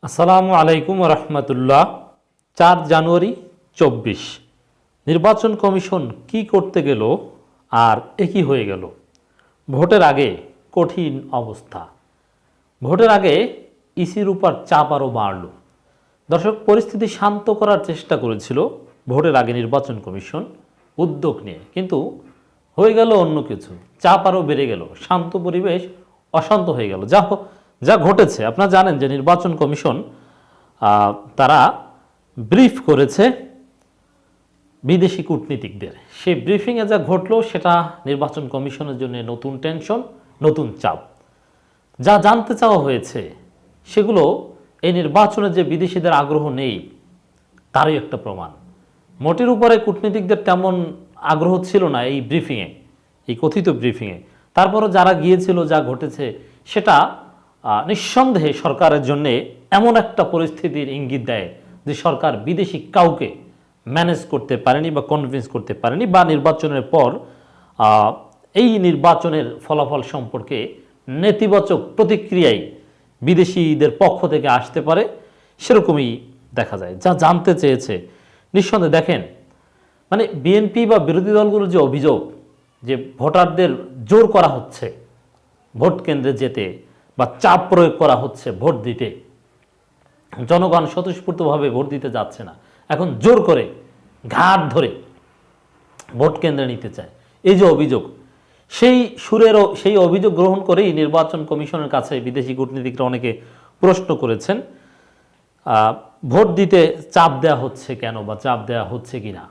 আসসালামু আলাইকুম রহমতুল্লাহ। 4 জানুয়ারি 24 নির্বাচন কমিশন কি করতে গেল আর একই হয়ে গেল। ভোটের আগে কঠিন অবস্থা। ভোটের আগে ইসির উপর চাপ আরও বাড়ল। দর্শক, পরিস্থিতি শান্ত করার চেষ্টা করেছিল ভোটের আগে নির্বাচন কমিশন উদ্যোগ নিয়ে, কিন্তু হয়ে গেল অন্য কিছু। চাপ আরও বেড়ে গেল, শান্ত পরিবেশ অশান্ত হয়ে গেল। যা ঘটেছে আপনারা জানেন যে নির্বাচন কমিশন তারা ব্রিফ করেছে বিদেশি কূটনীতিকদের। সেই ব্রিফিংয়ে যা ঘটলো সেটা নির্বাচন কমিশনের জন্য নতুন টেনশন, নতুন চাপ। যা জানতে চাওয়া হয়েছে সেগুলো এই নির্বাচনে যে বিদেশিদের আগ্রহ নেই তারই একটা প্রমাণ। মোটের উপরে কূটনীতিকদের তেমন আগ্রহ ছিল না এই ব্রিফিংয়ে, এই কথিত ব্রিফিংয়ে। তারপরও যারা গিয়েছিল, যা ঘটেছে সেটা নিঃসন্দেহে সরকারের জন্য এমন একটা পরিস্থিতির ইঙ্গিত দেয় যে সরকার বিদেশি কাউকে ম্যানেজ করতে পারেনি বা কনভিন্স করতে পারেনি, বা নির্বাচনের পর এই নির্বাচনের ফলাফল সম্পর্কে নেতিবাচক প্রতিক্রিয়াই বিদেশিদের পক্ষ থেকে আসতে পারে, সেরকমই দেখা যায়। যা জানতে চেয়েছে নিঃসন্দেহে দেখেন, মানে বিএনপি বা বিরোধী দলগুলোর যে অভিযোগ যে ভোটারদের জোর করা হচ্ছে ভোট কেন্দ্রে যেতে বা চাপ প্রয়োগ করা হচ্ছে ভোট দিতে, জনগণ স্বতঃস্ফূর্তভাবে ভোট দিতে যাচ্ছে না, এখন জোর করে ঘাট ধরে ভোট কেন্দ্রে নিতে চায়, এই যে অভিযোগ, সেই অভিযোগ গ্রহণ করেই নির্বাচন কমিশনের কাছে বিদেশি কূটনীতিকরা অনেকে প্রশ্ন করেছেন ভোট দিতে চাপ দেওয়া হচ্ছে কেন বা চাপ দেওয়া হচ্ছে কিনা।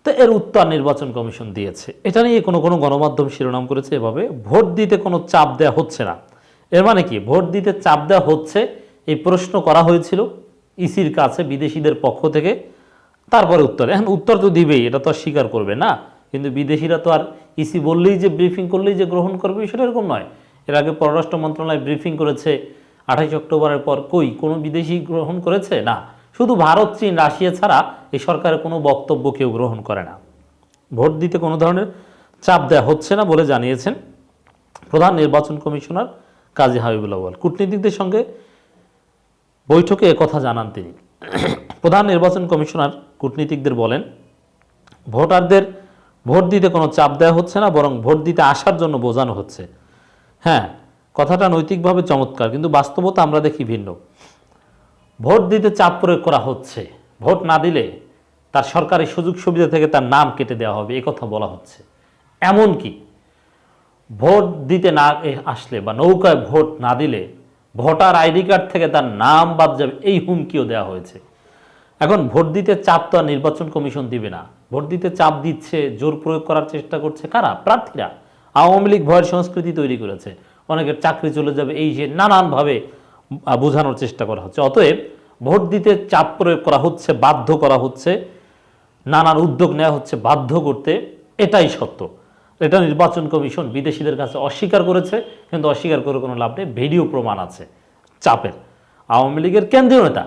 তো এর উত্তর নির্বাচন কমিশন দিয়েছে। এটা নিয়ে কোনো গণমাধ্যম শিরোনাম করেছে এভাবে, ভোট দিতে কোনো চাপ দেওয়া হচ্ছে না। এর মানে কি, ভোট দিতে চাপ দেওয়া হচ্ছে এই প্রশ্ন করা হয়েছিল ইসির কাছে বিদেশিদের পক্ষ থেকে, তারপরে উত্তর। এখন উত্তর তো দিবেই, এটা তো আর স্বীকার করবে না, কিন্তু বিদেশিরা তো আর ইসি বললেই যে ব্রিফিং করলেই যে গ্রহণ করবে সেটা এরকম নয়। এর আগে পররাষ্ট্র মন্ত্রণালয় ব্রিফিং করেছে 28 অক্টোবরের পর, কোনো বিদেশি গ্রহণ করেছে না। শুধু ভারত, চীন, রাশিয়া ছাড়া এই সরকারের কোনো বক্তব্য কেউ গ্রহণ করে না। ভোট দিতে কোনো ধরনের চাপ দেওয়া হচ্ছে না বলে জানিয়েছেন প্রধান নির্বাচন কমিশনার কাজী হাবিবুল আউয়াল। কূটনীতিকদের সঙ্গে বৈঠকে একথা জানান তিনি। প্রধান নির্বাচন কমিশনার কূটনীতিকদের বলেন, ভোটারদের ভোট দিতে কোনো চাপ দেওয়া হচ্ছে না, বরং ভোট দিতে আসার জন্য বোঝানো হচ্ছে। হ্যাঁ, কথাটা নৈতিকভাবে চমৎকার, কিন্তু বাস্তবতা আমরা দেখি ভিন্ন। ভোট দিতে চাপ প্রয়োগ করা হচ্ছে, ভোট না দিলে তার সরকারি সুযোগ সুবিধা থেকে তার নাম কেটে দেওয়া হবে, কথা বলা হচ্ছে। এমনকি ভোট দিতে না আসলে বা নৌকায় ভোট না দিলে ভোটার আইডি কার্ড থেকে তার নাম বাদ যাবে, এই হুমকিও দেওয়া হয়েছে। এখন ভোট দিতে চাপ তো আর নির্বাচন কমিশন দিবে না। ভোট দিতে চাপ দিচ্ছে, জোর প্রয়োগ করার চেষ্টা করছে কারা? প্রার্থীরা। আওয়ামী লীগ ভয়ের সংস্কৃতি তৈরি করেছে, অনেকের চাকরি চলে যাবে, এই যে নানানভাবে বোঝানোর চেষ্টা করা হচ্ছে। অতএব ভোট দিতে চাপ প্রয়োগ করা হচ্ছে, বাধ্য করা হচ্ছে, নানান উদ্যোগ নেওয়া হচ্ছে বাধ্য করতে, এটাই সত্য। এটা নির্বাচন কমিশন বিদেশিদের কাছে অস্বীকার করেছে, কিন্তু অস্বীকার করে কোনো লাভ নেই, ভিডিও প্রমাণ আছে চাপের। আওয়ামী লীগের কেন্দ্রীয় নেতা,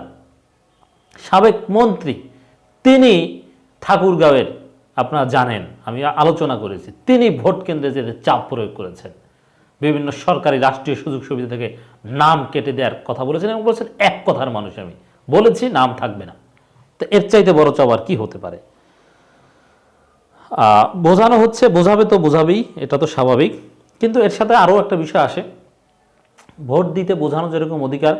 সাবেক মন্ত্রী, তিনি ঠাকুরগাঁওয়ের, আপনারা জানেন আমি আলোচনা করেছি, তিনি ভোট কেন্দ্রে যেতে চাপ প্রয়োগ করেছেন, বিভিন্ন সরকারি রাষ্ট্রীয় সুযোগ সুবিধা থেকে নাম কেটে দেওয়ার কথা বলেছেন, এবং বলেছেন এক কথার মানুষ আমি বলেছি নাম থাকবে না। তো এর চাইতে বড় চাপ আর কি হতে পারে? বোঝানো হচ্ছে, বোঝাবে তো বোঝাবেই, এটা তো স্বাভাবিক, কিন্তু এর সাথে আরও একটা বিষয় আসে। ভোট দিতে বোঝানো যেরকম অধিকার,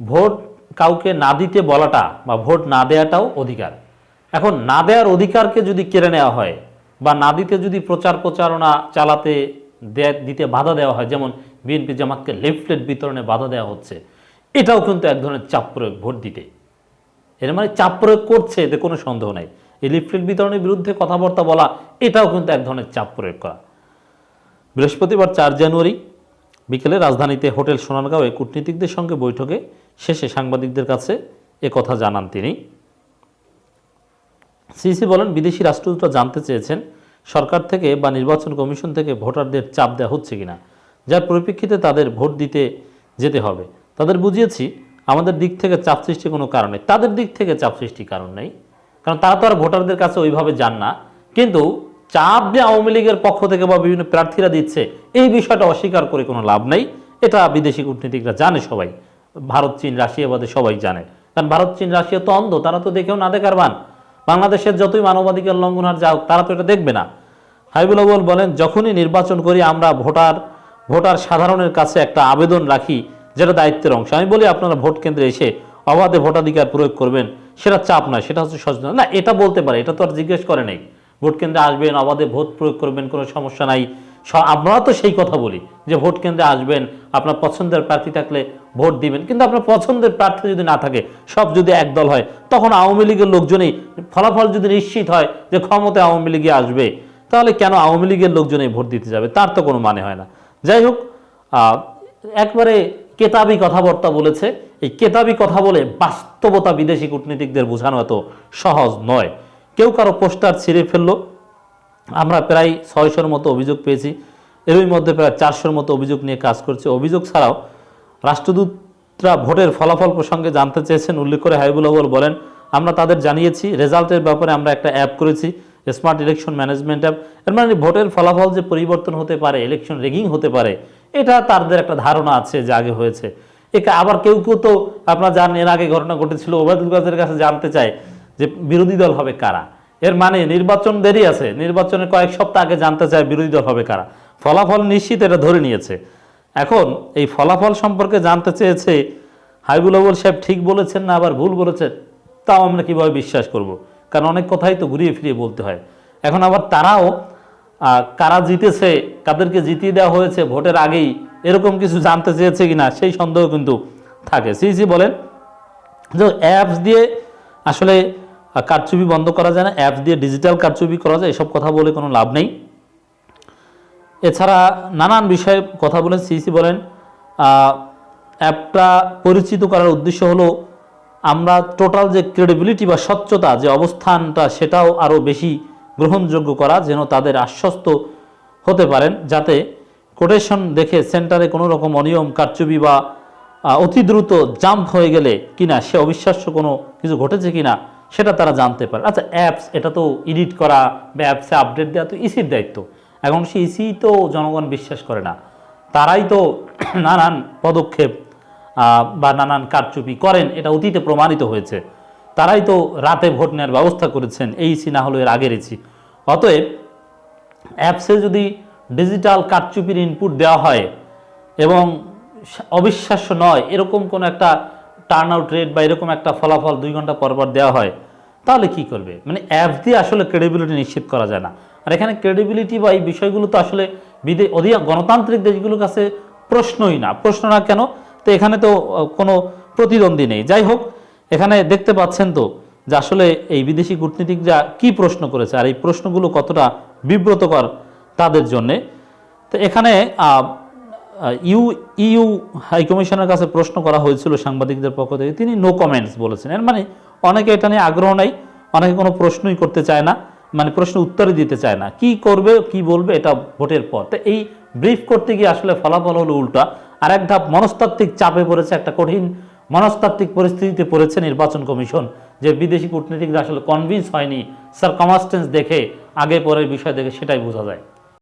ভোট কাউকে না দিতে বলাটা বা ভোট না দেওয়াটাও অধিকার। এখন না দেওয়ার অধিকারকে যদি কেড়ে নেওয়া হয় বা না দিতে যদি প্রচারণা চালাতে দিতে বাধা দেওয়া হয়, যেমন বিএনপি জামাতকে লিফলেট বিতরণে বাধা দেওয়া হচ্ছে, এটাও কিন্তু এক ধরনের চাপ প্রয়োগ ভোট দিতে। এর মানে চাপ প্রয়োগ করছে, এতে কোনো সন্দেহ নাই। এই লিফলেট বিতরণের বিরুদ্ধে কথাবার্তা বলা, এটাও কিন্তু এক ধরনের চাপ প্রয়োগ করা। বৃহস্পতিবার 4 জানুয়ারি বিকেলে রাজধানীতে হোটেল সোনারগাঁওয়ে কূটনীতিকদের সঙ্গে বৈঠকে শেষে সাংবাদিকদের কাছে কথা জানান তিনি। সিসি বলেন, বিদেশি রাষ্ট্রদূতরা জানতে চেয়েছেন সরকার থেকে বা নির্বাচন কমিশন থেকে ভোটারদের চাপ দেওয়া হচ্ছে কিনা, যার পরিপ্রেক্ষিতে তাদের ভোট দিতে যেতে হবে। তাদের বুঝিয়েছি আমাদের দিক থেকে চাপ সৃষ্টির কোনো কারণ নেই। তাদের দিক থেকে চাপ সৃষ্টির কারণ নেই, কারণ তারা তো আর ভোটারদের কাছে ওইভাবে যান না। কিন্তু চাপ যে আওয়ামী লীগের পক্ষ থেকে বা বিভিন্ন প্রার্থীরা দিচ্ছে, এই বিষয়টা অস্বীকার করে কোনো লাভ নেই। এটা বিদেশি কূটনীতিকরা জানে সবাই, ভারত চীন রাশিয়া বাদে সবাই জানে, কারণ ভারত চীন রাশিয়া তো অন্ধ, তারা তো দেখেও না দেখার ভান। বাংলাদেশের যতই মানবাধিকার লঙ্ঘন আর যাও, তারা তো এটা দেখবে না। হাবিবুল আউয়াল বলেন, যখনই নির্বাচন করি আমরা ভোটার সাধারণের কাছে একটা আবেদন রাখি, যেটা দায়িত্বের অংশ। আমি বলি আপনারা ভোট কেন্দ্রে এসে অবাধে ভোটাধিকার প্রয়োগ করবেন, সেটা চাপ নয়, সেটা হচ্ছে সচেতন। না, এটা বলতে পারে, এটা তো আর জিজ্ঞেস করে নাই। ভোট কেন্দ্রে আসবেন, অবাধে ভোট প্রয়োগ করবেন, কোনো সমস্যা নাই। আমরা তো সেই কথা বলি যে ভোট কেন্দ্রে আসবেন, আপনার পছন্দের প্রার্থী থাকলে ভোট দিবেন, কিন্তু আপনার পছন্দের প্রার্থী যদি না থাকে, সব যদি একদল হয়, তখন আওয়ামী লীগের লোকজনই ফলাফল যদি নিশ্চিত হয় যে ক্ষমতায় আওয়ামী লীগে আসবে, তাহলে কেন আওয়ামী লীগের লোকজনই ভোট দিতে যাবে? তার তো কোনো মানে হয় না। যাই হোক, একবারে কেতাবি কথাবার্তা বলেছে। এই কেতাবি কথা বলে বাস্তবতা বিদেশি কূটনীতিকদের বোঝানো এত সহজ নয়। কেউ কারো পোস্টার ছিঁড়ে ফেললো, আমরা প্রায় 600-র মতো অভিযোগ পেয়েছি, এরই মধ্যে প্রায় 400-র মতো অভিযোগ নিয়ে কাজ করছে। অভিযোগ ছাড়াও রাষ্ট্রদূতরা ভোটের ফলাফল প্রসঙ্গে জানতে চেয়েছেন উল্লেখ করে হাবিবুল আউয়াল বলেন, আমরা তাদের জানিয়েছি রেজাল্টের ব্যাপারে আমরা একটা অ্যাপ করেছি, স্মার্ট ইলেকশন ম্যানেজমেন্ট অ্যাপ। এর মানে ভোটের ফলাফল যে পরিবর্তন হতে পারে, ইলেকশন রেগিং হতে পারে, এটা তাদের একটা ধারণা আছে যে আগে হয়েছে। আবার কেউ কেউ তো আপনারা জানেন, এর আগে ঘটনা ঘটেছিল, ওবায়দুল কাদেরের কাছে জানতে চায় যে বিরোধী দল হবে কারা। এর মানে নির্বাচন দেরি আছে, নির্বাচনের কয়েক সপ্তাহ আগে জানতে চায় বিরোধী দল হবে কারা। ফলাফল নিশ্চিত, এটা ধরে নিয়েছে। এখন এই ফলাফল সম্পর্কে জানতে চেয়েছে, হাবিবুল আউয়াল সাহেব ঠিক বলেছেন না আবার ভুল বলেছেন, তাও আমরা কিভাবে বিশ্বাস করব? কারণ অনেক কথাই তো ঘুরিয়ে ফিরিয়ে বলতে হয়। এখন আবার তারাও কারা জিতেছে, কাদেরকে জিতিয়ে দেওয়া হয়েছে ভোটের আগেই, এরকম কিছু জানতে চেয়েছে কিনা সেই সন্দেহ কিন্তু থাকে। সিইসি বলেন যে অ্যাপস দিয়ে আসলে কারচুপি বন্ধ করা যায় না, অ্যাপস দিয়ে ডিজিটাল কারচুপি করা যায়, এসব কথা বলে কোনো লাভ নেই। এছাড়া নানান বিষয়ে কথা বলেন সিইসি। বলেন অ্যাপটা পরিচিত করার উদ্দেশ্য হলো আমরা টোটাল যে ক্রেডিবিলিটি বা স্বচ্ছতা যে অবস্থানটা, সেটাও আরও বেশি গ্রহণযোগ্য করা, যেন তাদের আশ্বস্ত হতে পারেন, যাতে কোটেশন দেখে সেন্টারে কোনো রকম অনিয়ম, কারচুপি বা অতি দ্রুত জাম্প হয়ে গেলে কিনা, সে অবিশ্বাস্য কোনো কিছু ঘটেছে কিনা, সেটা তারা জানতে পারে। আচ্ছা, অ্যাপস এটা তো এডিট করা বা অ্যাপসে আপডেট দেওয়া তো ইসির দায়িত্ব। এখন সে ইসি তো জনগণ বিশ্বাস করে না, তারাই তো নানান পদক্ষেপ বা নানান কারচুপি করেন, এটা অতীতে প্রমাণিত হয়েছে। তারাই তো রাতে ভোট নেওয়ার ব্যবস্থা করেছেন, এই ইসি না হলো এর আগের ইসি। অতএব অ্যাপসে যদি ডিজিটাল কারচুপির ইনপুট দেওয়া হয় এবং অবিশ্বাস্য নয় এরকম কোনো একটা টার্ন আউট রেট বা এরকম একটা ফলাফল 2 ঘন্টা পর পর দেওয়া হয়, তাহলে কি করবে? মানে অ্যাপস দিয়ে আসলে ক্রেডিবিলিটি নিশ্চিত করা যায় না। আর এখানে ক্রেডিবিলিটি বা এই বিষয়গুলো তো আসলে গণতান্ত্রিক দেশগুলোর কাছে প্রশ্নই না। প্রশ্ন না কেন? তো এখানে তো কোনো প্রতিদ্বন্দ্বী নেই। যাই হোক, এখানে দেখতে পাচ্ছেন তো যে আসলে এই বিদেশি কূটনীতিকরা কি প্রশ্ন করেছে, আর এই প্রশ্নগুলো কতটা বিব্রতকর তাদের জন্যে। তো এখানে ইউ হাইকমিশনের কাছে প্রশ্ন করা হয়েছিল সাংবাদিকদের পক্ষ থেকে, তিনি নো কমেন্টস বলেছেন। এর মানে অনেকে এটা নিয়ে আগ্রহ নাই, অনেকে কোনো প্রশ্নই করতে চায় না, মানে প্রশ্ন উত্তরই দিতে চায় না, কি করবে কি বলবে এটা ভোটের পর। তো এই ব্রিফ করতে গিয়ে আসলে ফলাফল হলো উল্টা। আর এক ধাপ মনস্তাত্ত্বিক চাপে পড়েছে, একটা কঠিন মনস্তাত্ত্বিক পরিস্থিতিতে পড়েছে নির্বাচন কমিশন, যে বিদেশি কূটনীতিকরা আসলে কনভিন্স হয়নি, সারকামস্টেন্স দেখে, আগে পরের বিষয় দেখে, সেটাই বোঝা যায়।